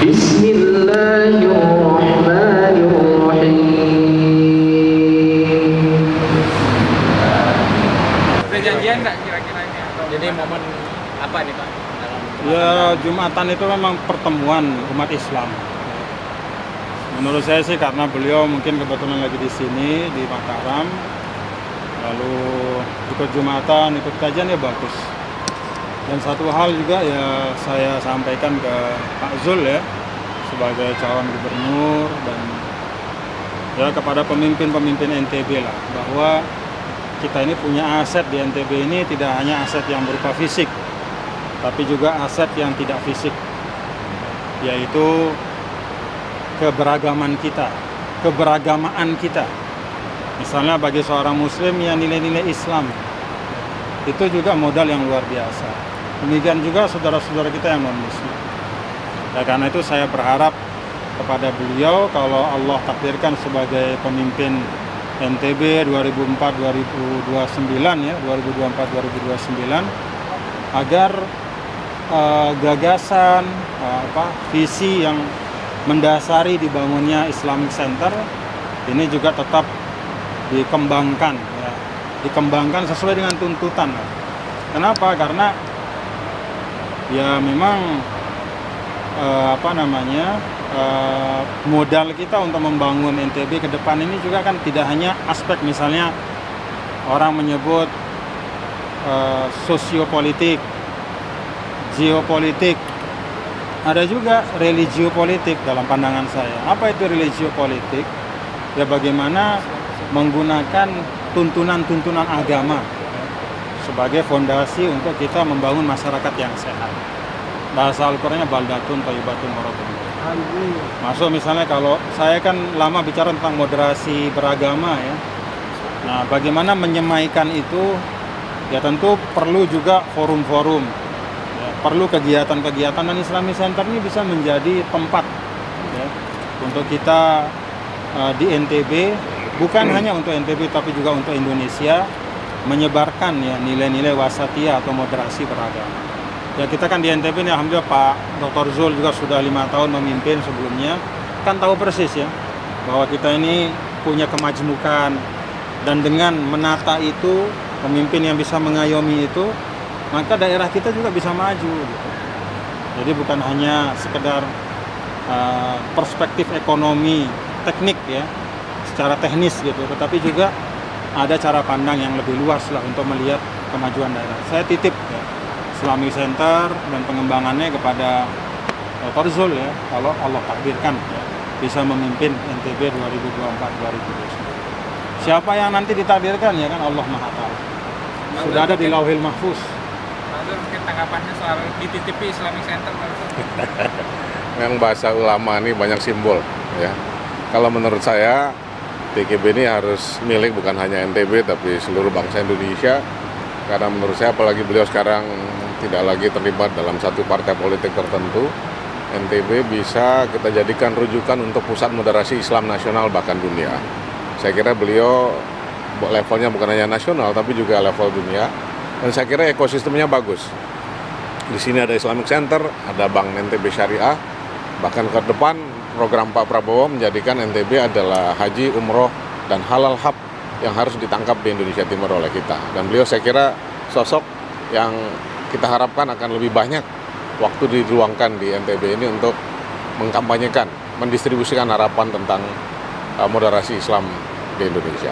Bismillahirrahmanirrahim. Ada janjian nggak kira-kira ini? Jadi momen apa nih Pak? Ya, Jumatan itu memang pertemuan umat Islam. Menurut saya sih karena beliau mungkin kebetulan lagi di sini di Mataram, lalu ikut Jumatan, ikut kajian ya bagus. Dan satu hal juga ya saya sampaikan ke Pak Zul ya sebagai calon gubernur dan ya kepada pemimpin-pemimpin NTB lah, bahwa kita ini punya aset di NTB ini tidak hanya aset yang berupa fisik, tapi juga aset yang tidak fisik, yaitu keberagaman kita, keberagamaan kita. Misalnya bagi seorang muslim ya nilai-nilai Islam itu juga modal yang luar biasa. Demikian juga saudara-saudara kita yang non muslim. Ya, karena itu saya berharap kepada beliau kalau Allah takdirkan sebagai pemimpin NTB 2004-2029 ya, 2024-2029, agar gagasan visi yang mendasari dibangunnya Islamic Center ini juga tetap dikembangkan ya. Dikembangkan sesuai dengan tuntutan. Kenapa? Karena ya memang modal kita untuk membangun NTB ke depan ini juga kan tidak hanya aspek misalnya orang menyebut sosiopolitik, geopolitik, ada juga religiopolitik dalam pandangan saya. Apa itu religiopolitik? Ya bagaimana menggunakan tuntunan-tuntunan agama sebagai fondasi untuk kita membangun masyarakat yang sehat. Bahasa Al-Qur'annya baldatun thayyibatun warabun. Masuk misalnya kalau saya kan lama bicara tentang moderasi beragama ya. Nah, bagaimana menyemaikan itu ya tentu perlu juga forum-forum. Ya, perlu kegiatan-kegiatan dan Islamic Center ini bisa menjadi tempat ya, untuk kita di NTB, bukan hanya untuk NTB tapi juga untuk Indonesia, menyebarkan ya nilai-nilai wasatiyah atau moderasi beragama. Ya kita kan di NTB ini alhamdulillah Pak Dr. Zul juga sudah 5 tahun memimpin sebelumnya, kan tahu persis ya bahwa kita ini punya kemajmukan, dan dengan menata itu, pemimpin yang bisa mengayomi itu, maka daerah kita juga bisa maju gitu. Jadi bukan hanya sekedar perspektif ekonomi teknik ya, secara teknis gitu, tetapi juga ada cara pandang yang lebih luas lah untuk melihat kemajuan daerah. Saya titip ya, Islamic Center dan pengembangannya kepada Dr. Zul ya, kalau Allah takdirkan ya, bisa memimpin NTB 2024-2029. Siapa yang nanti ditakdirkan ya kan Allah Maha Tahu. Sudah ada di Lauhil Mahfuz. Lalu mungkin tanggapannya soal dititipi Islamic Center. Yang bahasa ulama ini banyak simbol ya. Kalau menurut saya TKB ini harus milik bukan hanya NTB tapi seluruh bangsa Indonesia. Karena menurut saya apalagi beliau sekarang tidak lagi terlibat dalam satu partai politik tertentu, NTB bisa kita jadikan rujukan untuk pusat moderasi Islam nasional bahkan dunia. Saya kira beliau levelnya bukan hanya nasional tapi juga level dunia, dan saya kira ekosistemnya bagus. Di sini ada Islamic Center, ada Bank NTB Syariah, bahkan ke depan program Pak Prabowo menjadikan NTB adalah haji, umroh, dan halal hub yang harus ditangkap di Indonesia Timur oleh kita. Dan beliau saya kira sosok yang kita harapkan akan lebih banyak waktu diluangkan di NTB ini untuk mengkampanyekan, mendistribusikan harapan tentang moderasi Islam di Indonesia.